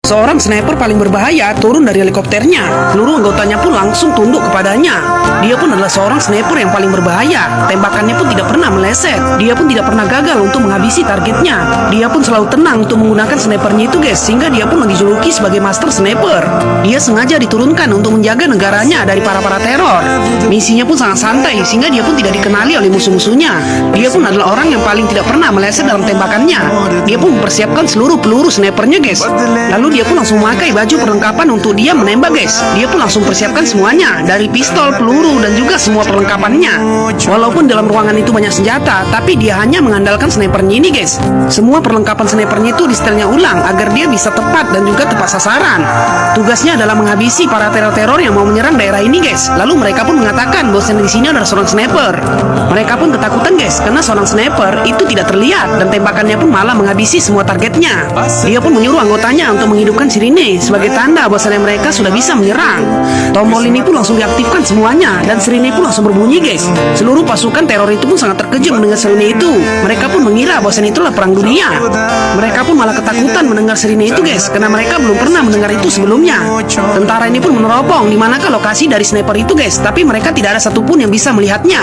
Seorang sniper paling berbahaya turun dari helikopternya. Seluruh anggotanya pun langsung tunduk kepadanya. Dia pun adalah seorang sniper yang paling berbahaya. Tembakannya pun tidak pernah meleset. Dia pun tidak pernah gagal untuk menghabisi targetnya. Dia pun selalu tenang untuk menggunakan snipernya itu, guys, sehingga dia pun dijuluki sebagai master sniper. Dia sengaja diturunkan untuk menjaga negaranya dari para teror. Misinya pun sangat santai, sehingga dia pun tidak dikenali oleh musuh-musuhnya. Dia pun adalah orang yang paling tidak pernah meleset dalam tembakannya. Dia pun mempersiapkan seluruh peluru snipernya, guys. Lalu dia pun langsung memakai baju perlengkapan untuk dia menembak, guys. Dia pun langsung persiapkan semuanya, dari pistol, peluru, dan juga semua perlengkapannya. Walaupun dalam ruangan itu banyak senjata, tapi dia hanya mengandalkan snipernya ini, guys. Semua perlengkapan snipernya itu disetelnya ulang agar dia bisa tepat dan juga tepat sasaran. Tugasnya adalah menghabisi para teror-teror yang mau menyerang daerah ini, guys. Lalu mereka pun mengatakan bahwa di sini adalah seorang sniper. Mereka pun ketakutan, guys, karena seorang sniper itu tidak terlihat dan tembakannya pun malah menghabisi semua targetnya. Dia pun menyuruh anggotanya untuk menghidupkan sirine sebagai tanda bahwasanya mereka sudah bisa menyerang. Tombol ini pun langsung diaktifkan semuanya dan sirine pun langsung berbunyi, guys. Seluruh pasukan teror itu pun sangat terkejut mendengar sirine itu. Mereka pun mengira bahwasanya itulah perang dunia. Mereka pun malah ketakutan mendengar sirine itu, guys, karena mereka belum pernah mendengar itu sebelumnya. Tentara ini pun meneropong di manakah lokasi dari sniper itu, guys, tapi mereka tidak ada satupun yang bisa melihatnya.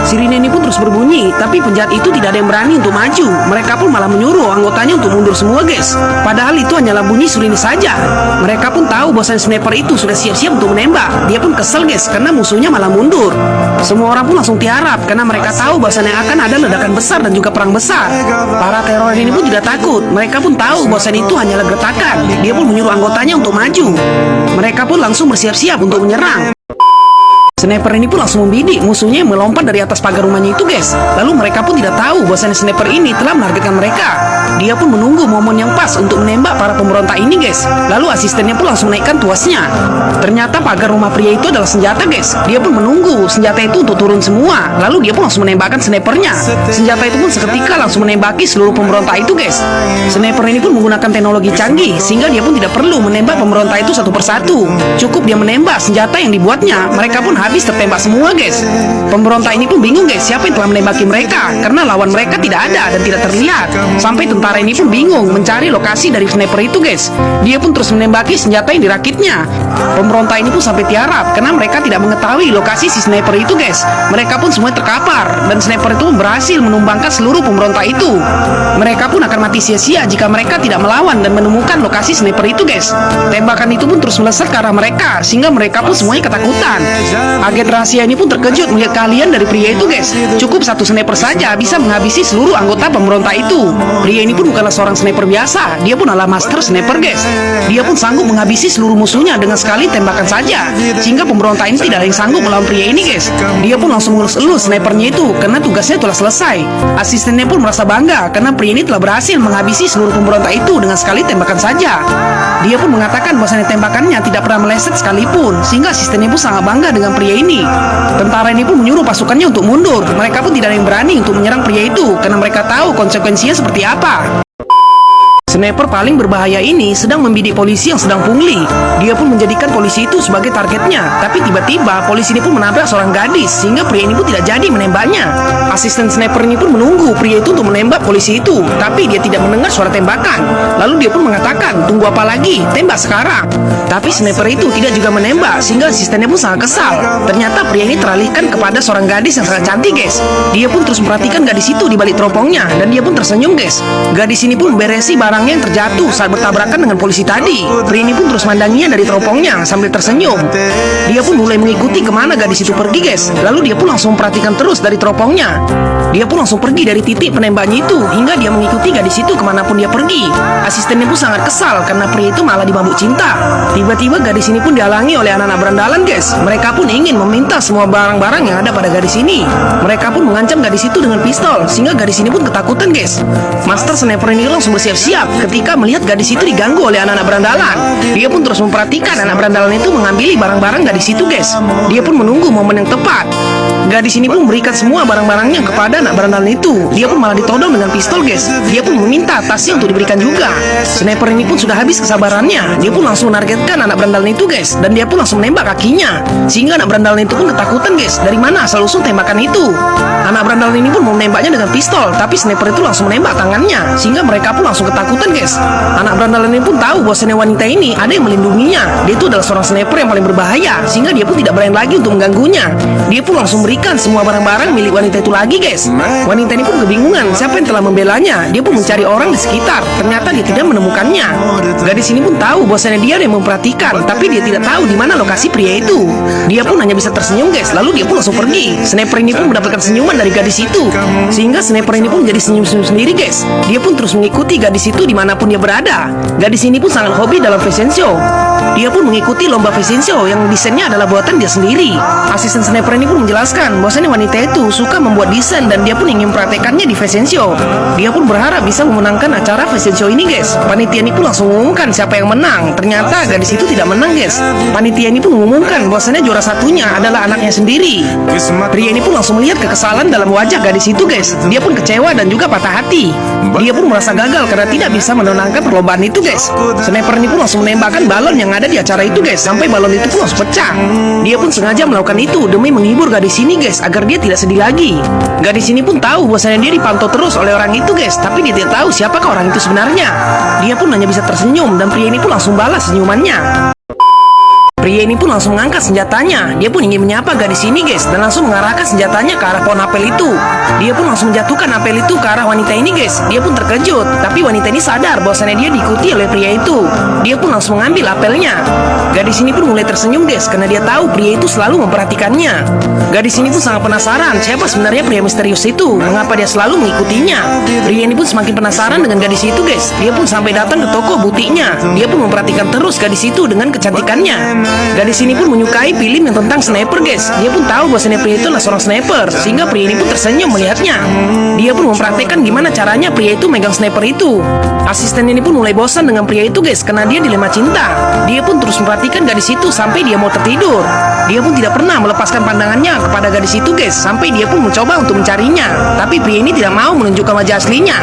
Sirine ini pun terus berbunyi, tapi penjahat itu tidak ada yang berani untuk maju. Mereka pun malah menyuruh anggotanya untuk mundur semua, guys. Padahal itu hanyalah bunyi sirine saja. Mereka pun tahu bahwa sniper itu sudah siap-siap untuk menembak. Dia pun kesel, guys, karena musuhnya malah mundur. Semua orang pun langsung tiarap karena mereka tahu bahwasanya akan ada ledakan besar dan juga perang besar. Para teror ini pun juga takut. Mereka pun tahu bahwasanya itu hanyalah gertakan. Dia pun menyuruh anggotanya untuk maju. Mereka pun langsung bersiap-siap untuk menyerang. Sniper ini pun langsung membidik musuhnya yang melompat dari atas pagar rumahnya itu, guys. Lalu mereka pun tidak tahu bahwa sniper ini telah menargetkan mereka. Dia pun menunggu momen yang pas untuk menembak para pemberontak ini, guys. Lalu asistennya pun langsung menaikkan tuasnya. Ternyata pagar rumah pria itu adalah senjata, guys. Dia pun menunggu senjata itu untuk turun semua. Lalu dia pun langsung menembakkan snipernya. Senjata itu pun seketika langsung menembaki seluruh pemberontak itu, guys. Sniper ini pun menggunakan teknologi canggih sehingga dia pun tidak perlu menembak pemberontak itu satu persatu. Cukup dia menembak senjata yang dibuatnya. Mereka pun habis tertembak semua, guys. Pemberontak ini pun bingung, guys, siapa yang telah menembaki mereka karena lawan mereka tidak ada dan tidak terlihat. Sampai tentara ini pun bingung mencari lokasi dari sniper itu, guys. Dia pun terus menembaki senjata yang dirakitnya. Pemberontak ini pun sampai tiarap karena mereka tidak mengetahui lokasi si sniper itu, guys. Mereka pun semuanya terkapar dan sniper itu berhasil menumbangkan seluruh pemberontak itu. Mereka pun akan mati sia-sia jika mereka tidak melawan dan menemukan lokasi sniper itu, guys. Tembakan itu pun terus melesat ke arah mereka sehingga mereka pun semuanya ketakutan. Agen rahasia ini pun terkejut melihat kalian dari pria itu, guys. Cukup satu sniper saja bisa menghabisi seluruh anggota pemberontak itu. Pria ini pun bukanlah seorang sniper biasa. Dia pun adalah master sniper, guys. Dia pun sanggup menghabisi seluruh musuhnya dengan sekali tembakan saja. Sehingga pemberontak ini tidak ada yang sanggup melawan pria ini, guys. Dia pun langsung mengelus-elus snipernya itu karena tugasnya telah selesai. Asistennya pun merasa bangga karena pria ini telah berhasil menghabisi seluruh pemberontak itu dengan sekali tembakan saja. Dia pun mengatakan bahwa tembakannya tidak pernah meleset sekalipun, sehingga asistennya pun sangat bangga dengan pria ini. Tentara ini pun menyuruh pasukannya untuk mundur. Mereka pun tidak ada yang berani untuk menyerang pria itu karena mereka tahu konsekuensinya seperti apa. Sniper paling berbahaya ini sedang membidik polisi yang sedang pungli. Dia pun menjadikan polisi itu sebagai targetnya. Tapi tiba-tiba polisi ini pun menabrak seorang gadis sehingga pria ini pun tidak jadi menembaknya. Asisten sniper ini pun menunggu pria itu untuk menembak polisi itu, tapi dia tidak mendengar suara tembakan. Lalu dia pun mengatakan, tunggu apa lagi, tembak sekarang. Tapi sniper itu tidak juga menembak sehingga asistennya pun sangat kesal. Ternyata pria ini teralihkan kepada seorang gadis yang sangat cantik, guys. Dia pun terus memperhatikan gadis itu di balik teropongnya dan dia pun tersenyum, guys. Gadis ini pun memberesi barang yang terjatuh saat bertabrakan dengan polisi tadi. Pria ini pun terus mandanginya dari teropongnya sambil tersenyum. Dia pun mulai mengikuti kemana gadis itu pergi, guys. Lalu dia pun langsung memperhatikan terus dari teropongnya. Dia pun langsung pergi dari titik penembaknya itu hingga dia mengikuti gadis itu kemanapun dia pergi. Asistennya pun sangat kesal karena pria itu malah dimabuk cinta. Tiba-tiba gadis ini pun dihalangi oleh anak-anak berandalan, guys. Mereka pun ingin meminta semua barang-barang yang ada pada gadis ini. Mereka pun mengancam gadis itu dengan pistol sehingga gadis ini pun ketakutan, guys. Master sniper ini langsung bersiap-siap ketika melihat gadis itu diganggu oleh anak-anak berandalan. Dia pun terus memperhatikan anak berandalan itu mengambil barang-barang gadis itu, guys. Dia pun menunggu momen yang tepat. Gadis ini pun memberikan semua barang-barangnya kepada anak berandalan itu. Dia pun malah ditodong dengan pistol, guys. Dia pun meminta tasnya untuk diberikan juga. Sniper ini pun sudah habis kesabarannya. Dia pun langsung menargetkan anak berandalan itu, guys, dan dia pun langsung menembak kakinya. Sehingga anak berandalan itu pun ketakutan, guys. Dari mana asal usul tembakan itu? Anak berandalan ini pun mau menembaknya dengan pistol, tapi sniper itu langsung menembak tangannya. Sehingga mereka pun langsung ketakutan, guys. Anak berandalan ini pun tahu bahwasanya wanita ini ada yang melindunginya. Dia itu adalah seorang sniper yang paling berbahaya, sehingga dia pun tidak berani lagi untuk mengganggunya. Dia pun langsung berikan semua barang-barang milik wanita itu lagi, guys. Wanita ini pun kebingungan siapa yang telah membelanya. Dia pun mencari orang di sekitar. Ternyata dia tidak menemukannya. Gadis ini pun tahu bahwasanya dia yang memperhatikan, tapi dia tidak tahu di mana lokasi pria itu. Dia pun hanya bisa tersenyum, guys. Lalu dia pun langsung pergi. Sniper ini pun mendapatkan senyuman dari gadis itu, sehingga sniper ini pun menjadi senyum-senyum sendiri, guys. Dia pun terus mengikuti gadis itu dimanapun dia berada. Gadis ini pun sangat hobi dalam fashion show. Dia pun mengikuti lomba fashion show yang desainnya adalah buatan dia sendiri. Asisten sniper ini pun menjelaskan bahwasanya wanita itu suka membuat desain dan dia pun ingin mempraktekannya di fashion show. Dia pun berharap bisa memenangkan acara fashion show ini, guys. Panitia ini pun langsung mengumumkan siapa yang menang. Ternyata gadis itu tidak menang, guys. Panitia ini pun mengumumkan bahwasanya juara satunya adalah anaknya sendiri. Pria ini pun langsung melihat kekesalan dalam wajah gadis itu, guys. Dia pun kecewa dan juga patah hati. Dia pun merasa gagal karena tidak bisa menangkan perlombaan itu, guys. Sniper ini pun langsung menembakkan balon yang ada di acara itu, guys, sampai balon itu pun langsung pecah. Dia pun sengaja melakukan itu demi menghibur gadis ini, guys, agar dia tidak sedih lagi. Gadis ini pun tahu bahwasanya dia dipantau terus oleh orang itu, guys, tapi dia tidak tahu siapakah orang itu sebenarnya. Dia pun hanya bisa tersenyum dan pria ini pun langsung balas senyumannya. Pria ini pun langsung mengangkat senjatanya. Dia pun ingin menyapa gadis ini, guys, dan langsung mengarahkan senjatanya ke arah pohon apel itu. Dia pun langsung menjatuhkan apel itu ke arah wanita ini, guys. Dia pun terkejut, tapi wanita ini sadar bahwasanya dia diikuti oleh pria itu. Dia pun langsung mengambil apelnya. Gadis ini pun mulai tersenyum, guys, karena dia tahu pria itu selalu memperhatikannya. Gadis ini pun sangat penasaran siapa sebenarnya pria misterius itu, mengapa dia selalu mengikutinya. Pria ini pun semakin penasaran dengan gadis itu, guys. Dia pun sampai datang ke toko butiknya. Dia pun memperhatikan terus gadis itu dengan kecantikannya. Gadis ini pun menyukai film yang tentang sniper, guys. Dia pun tahu bahwa pria itu adalah seorang sniper, sehingga pria ini pun tersenyum melihatnya. Dia pun mempraktekkan gimana caranya pria itu megang sniper itu. Asisten ini pun mulai bosan dengan pria itu, guys, karena dia dilema cinta. Dia pun terus memperhatikan gadis itu sampai dia mau tertidur. Dia pun tidak pernah melepaskan pandangannya kepada gadis itu, guys, sampai dia pun mencoba untuk mencarinya. Tapi pria ini tidak mau menunjukkan wajah aslinya.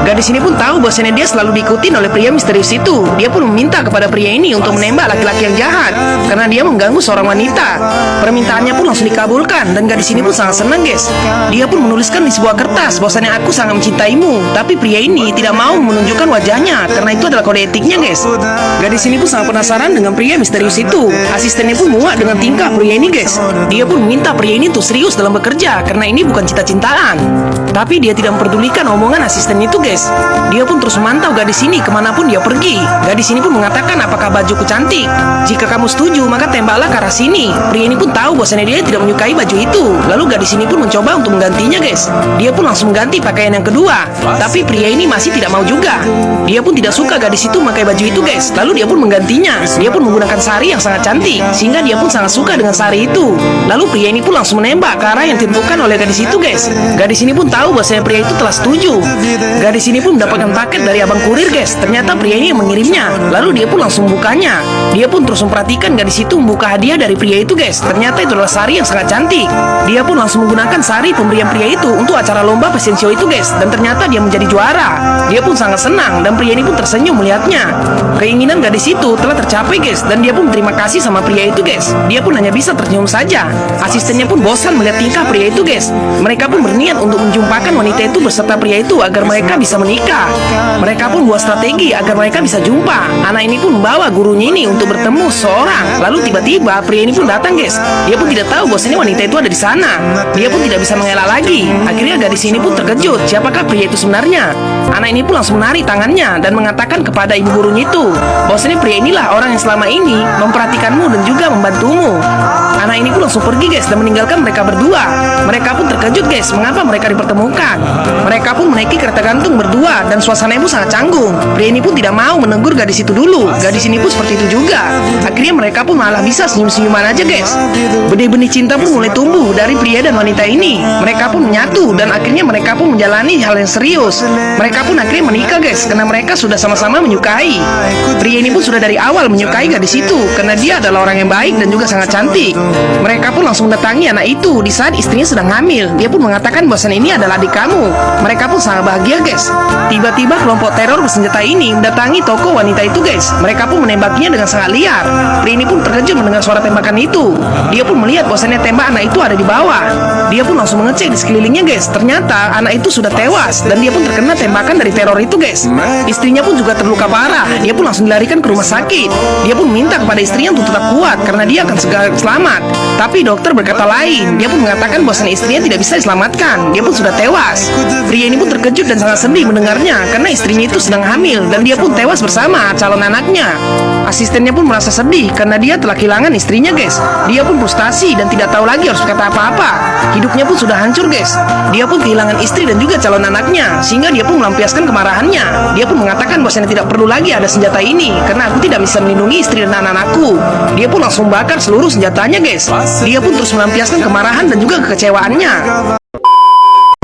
Gadis ini pun tahu bahwasanya dia selalu diikuti oleh pria misterius itu. Dia pun meminta kepada pria ini untuk menembak laki-laki yang jahat karena dia mengganggu seorang wanita. Permintaannya pun langsung dikabulkan dan gadis ini pun sangat senang, guys. Dia pun menuliskan di sebuah kertas bahwasanya aku sangat mencintaimu. Tapi pria ini tidak mau menunjukkan wajahnya karena itu adalah kode etiknya, guys. Gadis ini pun sangat penasaran dengan pria misterius itu. Asistennya pun muak dengan tingkah pria ini, guys. Dia pun meminta pria ini untuk serius dalam bekerja karena ini bukan cinta-cintaan. Tapi dia tidak memperdulikan omongan asisten itu, guys. Dia pun terus memantau gadis ini kemanapun dia pergi. Gadis ini pun mengatakan apakah bajuku cantik. Jika kamu setuju maka tembaklah ke arah sini. Pria ini pun tahu bahwasanya dia tidak menyukai baju itu. Lalu gadis ini pun mencoba untuk menggantinya, guys. Dia pun langsung mengganti pakaian yang kedua. Tapi pria ini masih tidak mau juga. Dia pun tidak suka gadis itu memakai baju itu, guys. Lalu dia pun menggantinya. Dia pun menggunakan sari yang sangat cantik, sehingga dia pun sangat suka dengan sari itu. Lalu pria ini pun langsung menembak ke arah yang ditentukan oleh gadis itu, guys. Gadis ini pun tahu bahwasanya pria itu telah setuju. Gadis ini pun mendapatkan paket dari abang kurir, guys. Ternyata pria ini yang mengirimnya. Lalu dia pun langsung membukanya. Dia pun terus memperhatikan gadis itu membuka hadiah dari pria itu, guys. Ternyata itu adalah sari yang sangat cantik. Dia pun langsung menggunakan sari pemberian pria itu untuk acara lomba fashion show itu, guys. Dan ternyata dia menjadi juara. Dia pun sangat senang dan pria ini pun tersenyum melihatnya. Keinginan gadis itu telah tercapai, guys. Dan dia pun berterima kasih sama pria itu, guys. Dia pun hanya bisa tersenyum saja. Asistennya pun bosan melihat tingkah pria itu, guys. Mereka pun berniat untuk menjumpakan wanita itu beserta pria itu agar mereka bisa menikah. Mereka pun buat strategi agar mereka bisa jumpa. Anak ini pun membawa gurunya ini untuk bertemu seorang. Lalu tiba-tiba pria ini pun datang, guys. Dia pun tidak tahu bahwasanya wanita itu ada di sana. Dia pun tidak bisa mengelak lagi. Akhirnya gadis ini pun terkejut siapakah pria itu sebenarnya. Anak ini pun langsung menarik tangannya dan mengatakan kepada ibu gurunya itu bahwasanya pria inilah orang yang selama ini memperhatikanmu dan juga membantumu. Anak ini pun langsung pergi, guys, dan meninggalkan mereka berdua. Mereka pun terkejut, guys, mengapa mereka dipertemukan. Mereka pun menaiki kereta gantung berdua dan suasananya pun sangat canggung. Pria ini pun tidak mau menegur gadis itu dulu. Gadis ini pun seperti itu juga. Akhirnya mereka mereka pun malah bisa senyum-senyuman aja guys. Benih-benih cinta pun mulai tumbuh dari pria dan wanita ini. Mereka pun menyatu dan akhirnya mereka pun menjalani hal yang serius. Mereka pun akhirnya menikah guys, karena mereka sudah sama-sama menyukai. Pria ini pun sudah dari awal menyukai gadis itu karena dia adalah orang yang baik dan juga sangat cantik. Mereka pun langsung mendatangi anak itu di saat istrinya sedang hamil. Dia pun mengatakan bahwa ini adalah adik kamu. Mereka pun sangat bahagia guys. Tiba-tiba kelompok teror bersenjata ini mendatangi toko wanita itu guys. Mereka pun menembaknya dengan sangat liar. Pria ini pun terkejut mendengar suara tembakan itu. Dia pun melihat bahwasannya tembak anak itu ada di bawah. Dia pun langsung mengecek di sekelilingnya guys. Ternyata anak itu sudah tewas dan dia pun terkena tembakan dari teror itu guys. Istrinya pun juga terluka parah. Dia pun langsung dilarikan ke rumah sakit. Dia pun minta kepada istrinya untuk tetap kuat karena dia akan segera selamat. Tapi dokter berkata lain. Dia pun mengatakan bahwa istrinya tidak bisa diselamatkan. Dia pun sudah tewas. Pria ini pun terkejut dan sangat sedih mendengarnya karena istrinya itu sedang hamil dan dia pun tewas bersama calon anaknya. Asistennya pun merasa sedih karena dia telah kehilangan istrinya guys. Dia pun frustasi dan tidak tahu lagi harus berkata apa-apa. Hidupnya pun sudah hancur guys. Dia pun kehilangan istri dan juga calon anaknya, sehingga dia pun melampiaskan kemarahannya. Dia pun mengatakan bahwa tidak perlu lagi ada senjata ini karena aku tidak bisa melindungi istri dan anak-anakku. Dia pun langsung bakar seluruh senjatanya guys. Dia pun terus melampiaskan kemarahan dan juga kekecewaannya.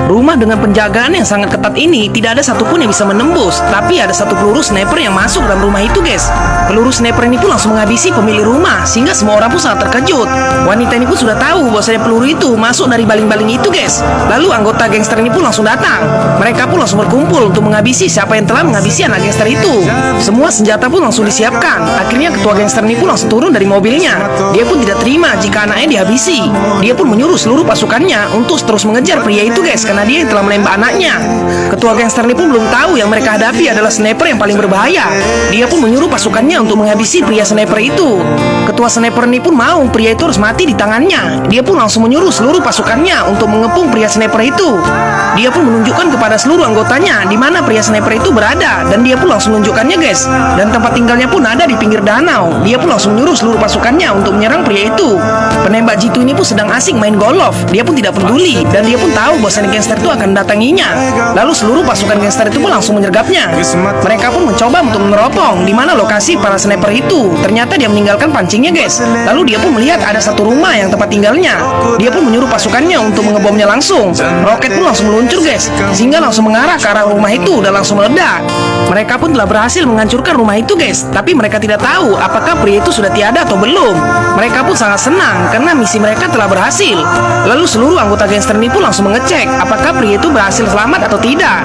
Rumah dengan penjagaan yang sangat ketat ini tidak ada satupun yang bisa menembus. Tapi ada satu peluru sniper yang masuk dalam rumah itu guys. Peluru sniper ini pun langsung menghabisi pemilik rumah, sehingga semua orang pun sangat terkejut. Wanita ini pun sudah tahu bahwasanya peluru itu masuk dari baling-baling itu guys. Lalu anggota gangster ini pun langsung datang. Mereka pun langsung berkumpul untuk menghabisi siapa yang telah menghabisi anak gangster itu. Semua senjata pun langsung disiapkan. Akhirnya ketua gangster ini pun langsung turun dari mobilnya. Dia pun tidak terima jika anaknya dihabisi. Dia pun menyuruh seluruh pasukannya untuk terus mengejar pria itu guys, karena dia yang telah menembak anaknya. Ketua gangster ini pun belum tahu yang mereka hadapi adalah sniper yang paling berbahaya. Dia pun menyuruh pasukannya untuk menghabisi pria sniper itu. Ketua sniper ini pun mau pria itu harus mati di tangannya. Dia pun langsung menyuruh seluruh pasukannya untuk mengepung pria sniper itu. Dia pun menunjukkan kepada seluruh anggotanya di mana pria sniper itu berada, dan dia pun langsung menunjukkannya guys. Dan tempat tinggalnya pun ada di pinggir danau. Dia pun langsung menyuruh seluruh pasukannya untuk menyerang pria itu. Penembak jitu ini pun sedang asik main golf. Dia pun tidak peduli dan dia pun tahu bahwa gangster itu akan mendatanginya. Lalu seluruh pasukan gangster itu pun langsung menyergapnya. Mereka pun mencoba untuk meneropong di mana lokasi para sniper itu. Ternyata dia meninggalkan pancingnya guys. Lalu dia pun melihat ada satu rumah yang tempat tinggalnya. Dia pun menyuruh pasukannya untuk mengebomnya langsung. Roket pun langsung meluncur guys, sehingga langsung mengarah ke arah rumah itu dan langsung meledak. Mereka pun telah berhasil menghancurkan rumah itu guys. Tapi mereka tidak tahu apakah pria itu sudah tiada atau belum. Mereka pun sangat senang karena misi mereka telah berhasil. Lalu seluruh anggota gangster ini pun langsung mengecek apakah pria itu berhasil selamat atau tidak.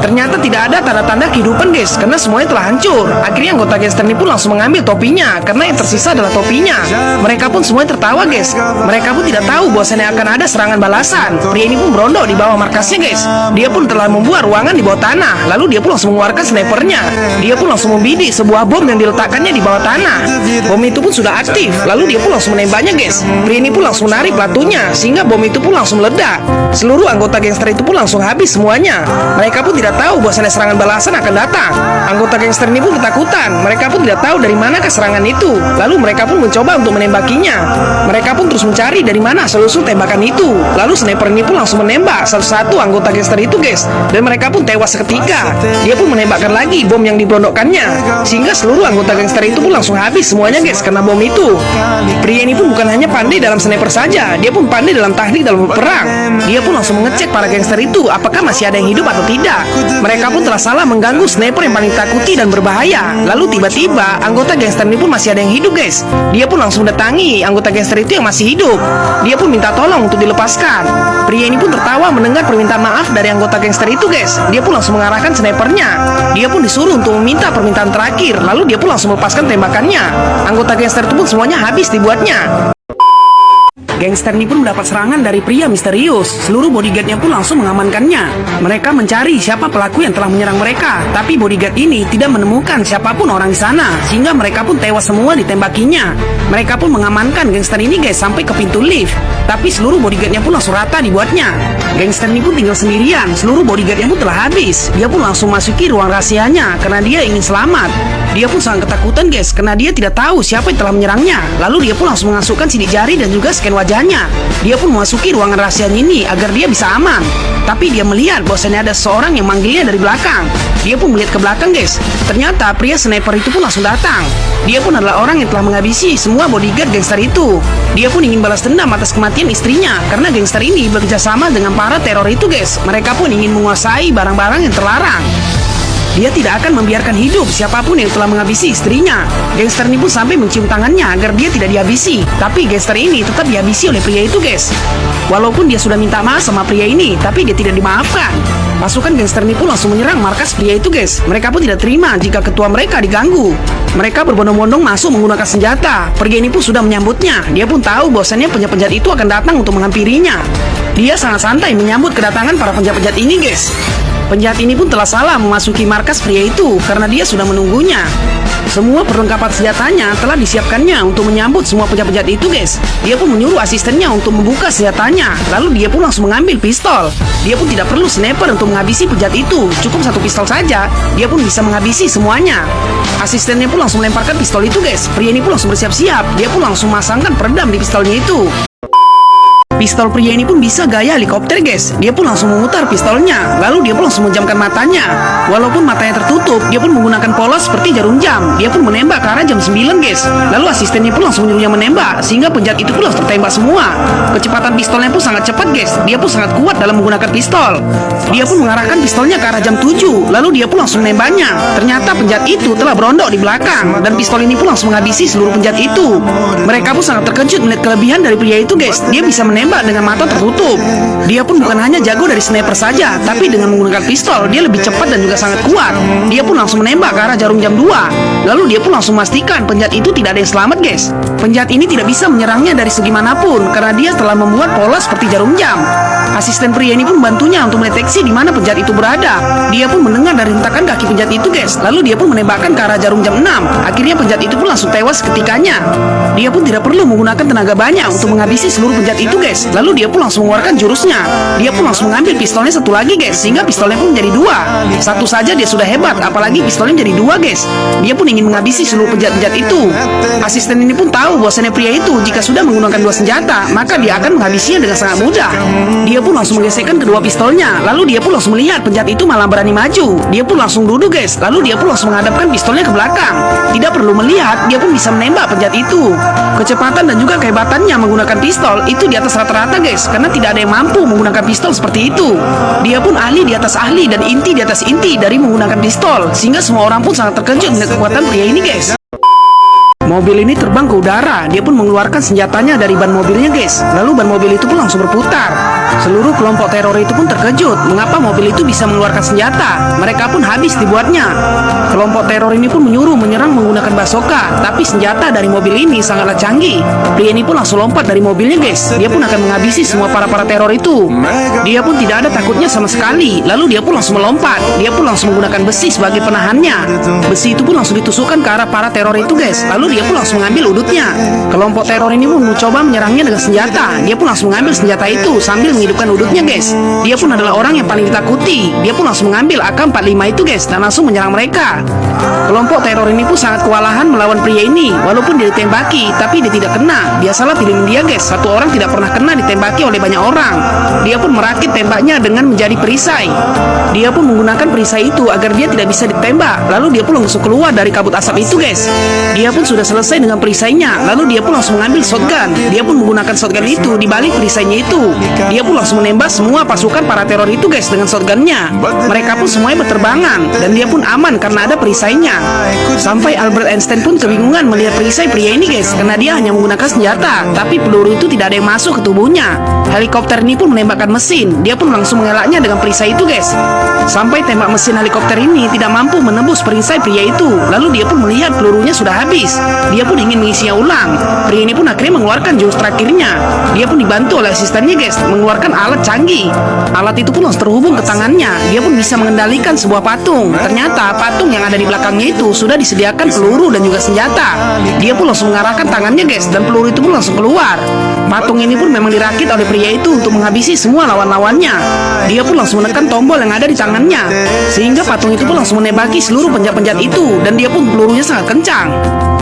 Ternyata tidak ada tanda-tanda kehidupan guys, karena semuanya telah hancur. Akhirnya anggota gangster ini pun langsung mengambil topinya, karena yang tersisa adalah topinya. Mereka pun semuanya tertawa guys. Mereka pun tidak tahu bahwasanya akan ada serangan balasan. Pria ini pun berondok di bawah markasnya guys. Dia pun telah membuat ruangan di bawah tanah. Lalu dia pun langsung mengeluarkan snipernya. Dia pun langsung membidik sebuah bom yang diletakkannya di bawah tanah. Bom itu pun sudah aktif. Lalu dia pun langsung menembaknya guys. Pria ini pun langsung menarik pelatunya, sehingga bom itu pun langsung meledak. Seluruh anggota gangster itu pun langsung habis semuanya. Mereka pun tidak tahu bahwasanya serangan balasan akan datang. Anggota gangster ini pun ketakutan. Mereka pun tidak tahu dari mana serangan itu. Lalu mereka pun mencoba untuk menembakinya. Mereka pun terus mencari dari mana asal-usul tembakan itu. Lalu sniper ini pun langsung menembak satu-satu anggota gangster itu guys. Dan mereka pun tewas seketika. Dia pun menembakkan lagi bom yang diperondokkannya, sehingga seluruh anggota gangster itu pun langsung habis semuanya guys karena bom itu. Pria ini pun bukan hanya pandai dalam sniper saja, dia pun pandai dalam teknik dalam perang. Dia pun langsung mengecek para gangster itu apakah masih ada yang hidup atau tidak. Mereka pun telah salah mengganggu sniper yang paling takuti dan berbahaya. Lalu tiba-tiba anggota gangster ini pun masih ada yang hidup guys. Dia pun langsung datangi anggota gangster itu yang masih hidup. Dia pun minta tolong untuk dilepaskan. Pria ini pun tertawa mendengar permintaan maaf dari anggota gangster itu guys. Dia pun langsung mengarahkan snipernya. Dia pun disuruh untuk meminta permintaan terakhir. Lalu dia pun langsung melepaskan tembakannya. Anggota gangster itu pun semuanya habis dibuatnya. Gangster ini pun mendapat serangan dari pria misterius. Seluruh bodyguardnya pun langsung mengamankannya. Mereka mencari siapa pelaku yang telah menyerang mereka. Tapi bodyguard ini tidak menemukan siapapun orang di sana, sehingga mereka pun tewas semua ditembakinya. Mereka pun mengamankan gangster ini guys sampai ke pintu lift. Tapi seluruh bodyguardnya pun langsung rata dibuatnya. Gangster ini pun tinggal sendirian. Seluruh bodyguardnya pun telah habis. Dia pun langsung masuki ruang rahasianya karena dia ingin selamat. Dia pun sangat ketakutan guys, karena dia tidak tahu siapa yang telah menyerangnya. Lalu dia pun langsung mengasukkan sidik jari dan juga scan wajahnya. Dia pun memasuki ruangan rahasianya ini agar dia bisa aman. Tapi dia melihat bahwasannya ada seorang yang manggilnya dari belakang. Dia pun melihat ke belakang guys. Ternyata pria sniper itu pun langsung datang. Dia pun adalah orang yang telah menghabisi semua bodyguard gangster itu. Dia pun ingin balas dendam atas kematian istrinya, karena gangster ini bekerjasama dengan para teror itu guys. Mereka pun ingin menguasai barang-barang yang terlarang. Dia tidak akan membiarkan hidup siapapun yang telah menghabisi istrinya. Gangster ini pun sampai mencium tangannya agar dia tidak dihabisi. Tapi gangster ini tetap dihabisi oleh pria itu guys. Walaupun dia sudah minta maaf sama pria ini, tapi dia tidak dimaafkan. Pasukan gangster ini pun langsung menyerang markas pria itu guys. Mereka pun tidak terima jika ketua mereka diganggu. Mereka berbondong-bondong masuk menggunakan senjata. Pria ini pun sudah menyambutnya. Dia pun tahu bahwasannya penjahat-penjahat itu akan datang untuk menghampirinya. Dia sangat santai menyambut kedatangan para penjahat-penjahat ini guys. Penjahat ini pun telah salah memasuki markas pria itu karena dia sudah menunggunya. Semua perlengkapan senjatanya telah disiapkannya untuk menyambut semua penjahat-penjahat itu guys. Dia pun menyuruh asistennya untuk membuka senjatanya. Lalu dia pun langsung mengambil pistol. Dia pun tidak perlu sniper untuk menghabisi penjahat itu. Cukup satu pistol saja, dia pun bisa menghabisi semuanya. Asistennya pun langsung melemparkan pistol itu guys. Pria ini pun langsung bersiap-siap. Dia pun langsung memasangkan peredam di pistolnya itu. Pistol pria ini pun bisa gaya helikopter guys. Dia pun langsung memutar pistolnya. Lalu dia pun langsung menjamkan matanya. Walaupun matanya tertutup, dia pun menggunakan polos seperti jarum jam. Dia pun menembak ke arah jam 9 guys. Lalu asistennya pun langsung menyuruhnya menembak, sehingga penjahat itu pun langsung tertembak semua. Kecepatan pistolnya pun sangat cepat guys. Dia pun sangat kuat dalam menggunakan pistol. Dia pun mengarahkan pistolnya ke arah jam 7. Lalu dia pun langsung menembaknya. Ternyata penjahat itu telah berondok di belakang. Dan pistol ini pun langsung menghabisi seluruh penjahat itu. Mereka pun sangat terkejut melihat kelebihan dari pria itu guys. Dia bisa menembak dengan mata tertutup. Dia pun bukan hanya jago dari sniper saja, tapi dengan menggunakan pistol dia lebih cepat dan juga sangat kuat. Dia pun langsung menembak ke arah jarum jam 2. Lalu dia pun langsung memastikan penjahat itu tidak ada yang selamat guys. Penjahat ini tidak bisa menyerangnya dari segi manapun karena dia telah membuat pola seperti jarum jam. Asisten pria ini pun membantunya untuk mendeteksi di mana penjahat itu berada. Dia pun mendengar dari hentakan kaki penjahat itu guys. Lalu dia pun menembakkan ke arah jarum jam 6. Akhirnya penjahat itu pun langsung tewas ketikanya. Dia pun tidak perlu menggunakan tenaga banyak untuk menghabisi seluruh penjahat itu guys. Lalu dia pun langsung mengeluarkan jurusnya. Dia pun langsung mengambil pistolnya satu lagi guys, sehingga pistolnya pun menjadi 2. Satu saja dia sudah hebat, apalagi pistolnya menjadi 2 guys. Dia pun ingin menghabisi seluruh penjahat-penjahat itu. Asisten ini pun tahu bahwasannya pria itu jika sudah menggunakan 2 senjata, maka dia akan menghabisinya dengan sangat mudah. Dia pun langsung menggesekkan kedua pistolnya. Lalu dia pun langsung melihat penjahat itu malah berani maju. Dia pun langsung duduk guys. Lalu dia pun langsung menghadapkan pistolnya ke belakang. Tidak perlu melihat, dia pun bisa menembak penjahat itu. Kecepatan dan juga kehebatannya menggunakan pistol itu di atas rata-rata guys, karena tidak ada yang mampu menggunakan pistol seperti itu. Dia pun ahli di atas ahli dan inti di atas inti dari menggunakan pistol, sehingga semua orang pun sangat terkejut dengan kekuatan pria ini guys. Mobil ini terbang ke udara. Dia pun mengeluarkan senjatanya dari ban mobilnya guys. Lalu ban mobil itu pun langsung berputar. Seluruh kelompok teror itu pun terkejut mengapa mobil itu bisa mengeluarkan senjata. Mereka pun habis dibuatnya. Kelompok teror ini pun menyuruh menyerang menggunakan bazooka, tapi senjata dari mobil ini sangatlah canggih. Pria ini pun langsung lompat dari mobilnya guys. Dia pun akan menghabisi semua para teror itu. Dia pun tidak ada takutnya sama sekali. Lalu dia pun langsung melompat. Dia pun langsung menggunakan besi sebagai penahannya. Besi itu pun langsung ditusukkan ke arah para teror itu guys. Lalu dia pun langsung mengambil udutnya. Kelompok teror ini pun mencoba menyerangnya dengan senjata. Dia pun langsung mengambil senjata itu sambil menghidupkan udutnya guys. Dia pun adalah orang yang paling ditakuti. Dia pun langsung mengambil AK-45 itu guys dan langsung menyerang mereka. Kelompok teror ini pun sangat kewalahan melawan pria ini. Walaupun dia ditembaki, tapi dia tidak kena. Biasalah film dia guys, satu orang tidak pernah kena ditembaki oleh banyak orang. Dia pun merakit tembaknya dengan menjadi perisai. Dia pun menggunakan perisai itu agar dia tidak bisa ditembak. Lalu dia pun langsung keluar dari kabut asap itu guys. Dia pun sudah selesai dengan perisainya. Lalu dia pun langsung mengambil shotgun. Dia pun menggunakan shotgun itu di balik perisainya itu. Dia pun langsung menembak semua pasukan para teror itu guys dengan shotgunnya. Mereka pun semuanya berterbangan dan dia pun aman karena ada perisainya. Sampai Albert Einstein pun kebingungan melihat perisai pria ini guys, karena dia hanya menggunakan senjata, tapi peluru itu tidak ada yang masuk ke tubuhnya. Helikopter ini pun menembakkan mesin. Dia pun langsung mengelaknya dengan perisai itu guys. Sampai tembak mesin helikopter ini tidak mampu menembus perisai pria itu. Lalu dia pun melihat pelurunya sudah habis. Dia pun ingin mengisinya ulang. Pria ini pun akhirnya mengeluarkan jurus terakhirnya. Dia pun dibantu oleh asistennya guys, mengeluarkan alat canggih. Alat itu pun langsung terhubung ke tangannya. Dia pun bisa mengendalikan sebuah patung. Ternyata patung yang ada di belakangnya itu sudah disediakan peluru dan juga senjata. Dia pun langsung mengarahkan tangannya guys, dan peluru itu pun langsung keluar. Patung ini pun memang dirakit oleh pria itu untuk menghabisi semua lawan-lawannya. Dia pun langsung menekan tombol yang ada di tangannya, sehingga patung itu pun langsung menembaki seluruh penjat-penjat itu, dan dia pun pelurunya sangat kencang.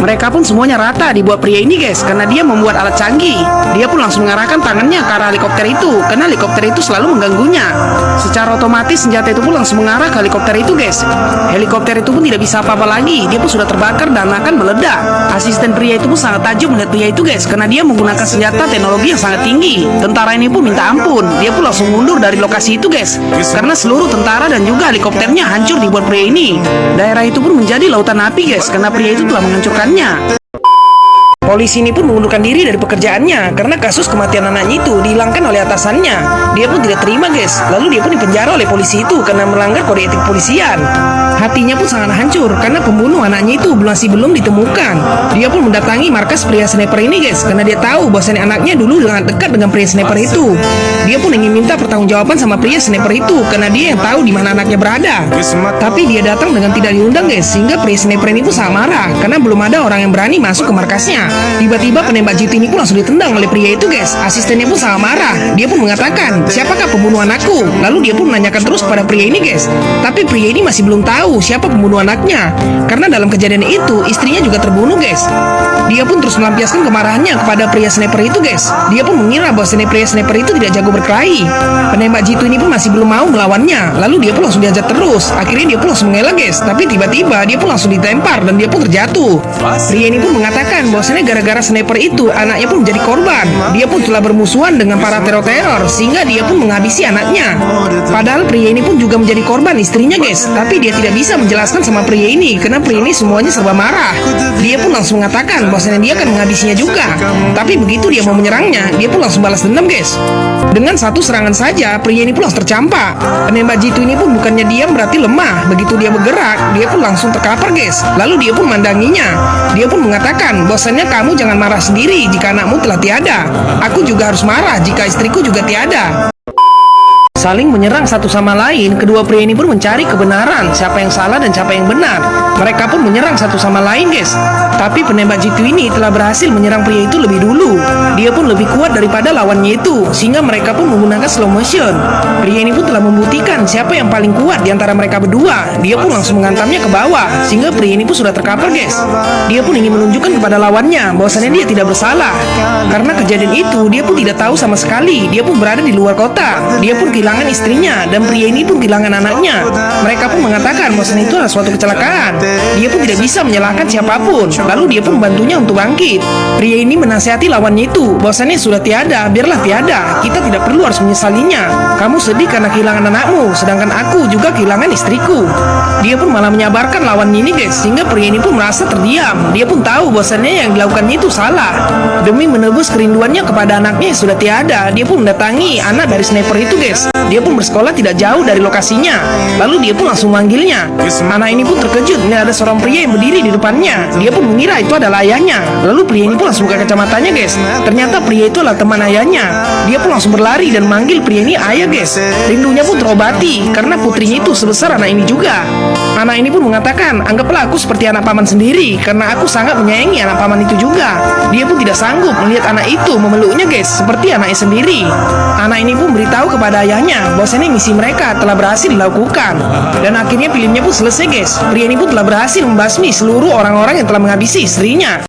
Mereka pun semuanya rata dibuat pria ini guys, karena dia membuat alat canggih. Dia pun langsung mengarahkan tangannya ke arah helikopter itu, karena helikopter itu selalu mengganggunya. Secara otomatis senjata itu pun langsung mengarah ke helikopter itu guys. Helikopter itu pun tidak bisa apa-apa lagi, dia pun sudah terbakar dan akan meledak. Asisten pria itu pun sangat tajam melihat pria itu guys, karena dia menggunakan senjata teknologi yang sangat tinggi. Tentara ini pun minta ampun, dia pun langsung mundur dari lokasi itu guys, karena seluruh tentara dan juga helikopternya hancur dibuat pria ini. Daerah itu pun menjadi lautan api guys, karena pria itu telah menghancurkannya. Polisi ini pun mengundurkan diri dari pekerjaannya karena kasus kematian anaknya itu dihilangkan oleh atasannya. Dia pun tidak terima guys, lalu dia pun dipenjara oleh polisi itu karena melanggar kode etik polisian. Hatinya pun sangat hancur karena pembunuh anaknya itu masih belum ditemukan. Dia pun mendatangi markas pria sniper ini guys, karena dia tahu bahwasannya anaknya dulu sangat dekat dengan pria sniper itu. Dia pun ingin minta pertanggungjawaban sama pria sniper itu karena dia yang tahu di mana anaknya berada. Tapi dia datang dengan tidak diundang guys, sehingga pria sniper ini pun sangat marah karena belum ada orang yang berani masuk ke markasnya. Tiba-tiba penembak jitu ini pun langsung ditendang oleh pria itu guys. Asistennya pun sangat marah. Dia pun mengatakan, siapakah pembunuh anakku? Lalu dia pun menanyakan terus kepada pria ini guys. Tapi pria ini masih belum tahu siapa pembunuh anaknya, karena dalam kejadian itu istrinya juga terbunuh guys. Dia pun terus melampiaskan kemarahannya kepada pria sniper itu guys. Dia pun mengira bahwa pria sniper itu tidak jago berkelahi. Penembak jitu ini pun masih belum mau melawannya. Lalu dia pun langsung diajar terus. Akhirnya dia pun langsung mengelak guys. Tapi tiba-tiba dia pun langsung ditempar dan dia pun terjatuh. Pria ini pun mengatakan bahwasanya gara-gara sniper itu anaknya pun menjadi korban. Dia pun telah bermusuhan dengan para teror-teror sehingga dia pun menghabisi anaknya. Padahal pria ini pun juga menjadi korban istrinya guys. Tapi dia tidak bisa menjelaskan sama pria ini karena pria ini semuanya serba marah. Dia pun langsung mengatakan bahwasanya dia akan menghabisinya juga. Tapi begitu dia mau menyerangnya, dia pun langsung balas dendam guys. Dengan satu serangan saja, pria ini pun langsung tercampak. Penembak jitu ini pun bukannya diam berarti lemah. Begitu dia bergerak, dia pun langsung terkapar guys. Lalu dia pun mandanginya. Dia pun mengatakan bahwasanya kamu jangan marah sendiri jika anakmu telah tiada. Aku juga harus marah jika istriku juga tiada. Saling menyerang satu sama lain, kedua pria ini pun mencari kebenaran, siapa yang salah dan siapa yang benar. Mereka pun menyerang satu sama lain guys. Tapi penembak jitu ini telah berhasil menyerang pria itu lebih dulu. Dia pun lebih kuat daripada lawannya itu, sehingga mereka pun menggunakan slow motion. Pria ini pun telah membuktikan siapa yang paling kuat di antara mereka berdua. Dia pun langsung menghantamnya ke bawah, sehingga pria ini pun sudah terkapar guys. Dia pun ingin menunjukkan kepada lawannya bahwasannya dia tidak bersalah. Karena kejadian itu dia pun tidak tahu sama sekali. Dia pun berada di luar kota. Dia pun kehilangan istrinya dan pria ini pun kehilangan anaknya. Mereka pun mengatakan bahwasanya itu adalah suatu kecelakaan. Dia pun tidak bisa menyalahkan siapapun. Lalu dia pun membantunya untuk bangkit. Pria ini menasihati lawannya itu bahwasanya sudah tiada, biarlah tiada. Kita tidak perlu harus menyesalinya. Kamu sedih karena kehilangan anakmu, sedangkan aku juga kehilangan istriku. Dia pun malah menyabarkan lawannya ini guys, sehingga pria ini pun merasa terdiam. Dia pun tahu bahwasanya yang dilakukannya itu salah. Demi menebus kerinduannya kepada anaknya yang sudah tiada, dia pun mendatangi anak dari sniper itu guys. Dia pun bersekolah tidak jauh dari lokasinya. Lalu dia pun langsung memanggilnya. Anak ini pun terkejut melihat ada seorang pria yang berdiri di depannya. Dia pun mengira itu adalah ayahnya. Lalu pria ini pun langsung buka kacamatanya guys. Ternyata pria itu adalah teman ayahnya. Dia pun langsung berlari dan manggil pria ini ayah guys. Rindunya pun terobati karena putrinya itu sebesar anak ini juga. Anak ini pun mengatakan, anggaplah aku seperti anak paman sendiri karena aku sangat menyayangi anak paman itu juga. Dia pun tidak sanggup melihat anak itu memeluknya guys, seperti anaknya sendiri. Anak ini pun beritahu kepada ayahnya bahwasanya misi mereka telah berhasil dilakukan. Dan akhirnya filmnya pun selesai guys. Pria ini pun telah berhasil membasmi seluruh orang-orang yang telah menghabisi istrinya.